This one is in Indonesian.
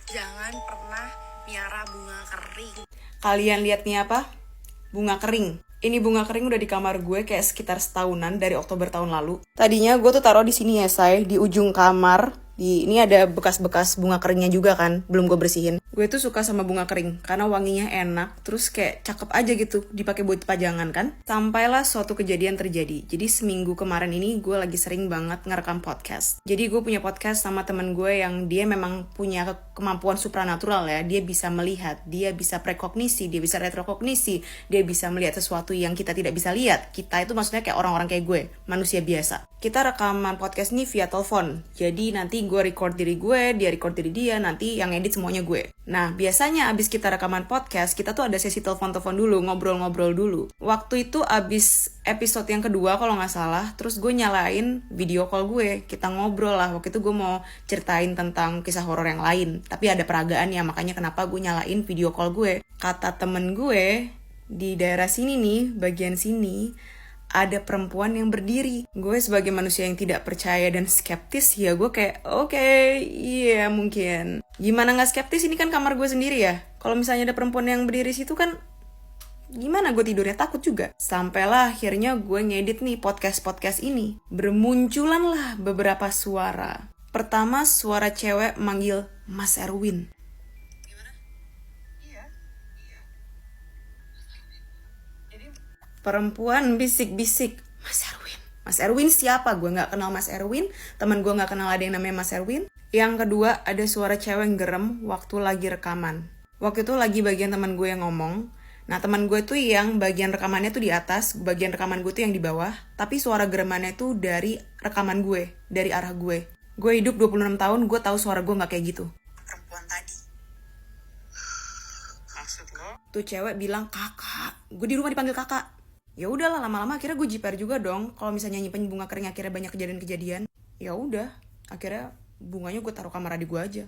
Jangan pernah miara bunga kering. Kalian lihat nih apa? Bunga kering. Ini bunga kering udah di kamar gue kayak sekitar setahunan dari Oktober tahun lalu. Tadinya gue tuh taruh di sini ya, say, di ujung kamar. Ini ada bekas-bekas bunga keringnya juga kan, belum gue bersihin. Gue tuh suka sama bunga kering karena wanginya enak, terus kayak cakep aja gitu dipakai buat pajangan kan. Sampailah suatu kejadian terjadi. Jadi seminggu kemarin ini gue lagi sering banget ngerekam podcast. Jadi gue punya podcast sama temen gue yang dia memang punya kemampuan supranatural ya. Dia bisa melihat, dia bisa prekognisi, dia bisa retrokognisi, dia bisa melihat sesuatu yang kita tidak bisa lihat. Kita itu maksudnya kayak orang-orang kayak gue, manusia biasa. Kita rekaman podcast ini via telepon. Jadi nanti gue record diri gue, dia record diri dia, nanti yang edit semuanya gue. Nah, biasanya abis kita rekaman podcast, kita tuh ada sesi telepon-telepon dulu, ngobrol-ngobrol dulu. Waktu itu abis episode yang kedua kalau nggak salah, terus gue nyalain video call gue. Kita ngobrol lah, waktu itu gue mau ceritain tentang kisah horor yang lain. Tapi ada peragaannya, makanya kenapa gue nyalain video call gue. Kata temen gue, di daerah sini nih, bagian sini, ada perempuan yang berdiri. Gue sebagai manusia yang tidak percaya dan skeptis, ya gue kayak oke, iya mungkin. Gimana gak skeptis, ini kan kamar gue sendiri ya. Kalau misalnya ada perempuan yang berdiri situ kan, gimana gue tidurnya, takut juga. Sampailah akhirnya gue ngedit nih podcast ini. Bermunculan lah beberapa suara. Pertama suara cewek manggil Mas Erwin. Perempuan bisik-bisik, Mas Erwin. Mas Erwin siapa? Gue gak kenal Mas Erwin. Temen gue gak kenal ada yang namanya Mas Erwin. Yang kedua, ada suara cewek gerem waktu lagi rekaman. Waktu itu lagi bagian teman gue yang ngomong. Nah, teman gue tuh yang bagian rekamannya tuh di atas, bagian rekaman gue tuh yang di bawah. Tapi suara geremannya tuh dari rekaman gue, dari arah gue. Gue hidup 26 tahun, gue tahu suara gue gak kayak gitu. Perempuan tadi. Maksud lo? Tuh cewek bilang kakak. Gue di rumah dipanggil kakak. Ya udahlah, lama-lama akhirnya gue jiper juga dong. Kalau misalnya nyimpen bunga kering akhirnya banyak kejadian-kejadian. Ya udah, akhirnya bunganya gue taruh kamar adik gue aja.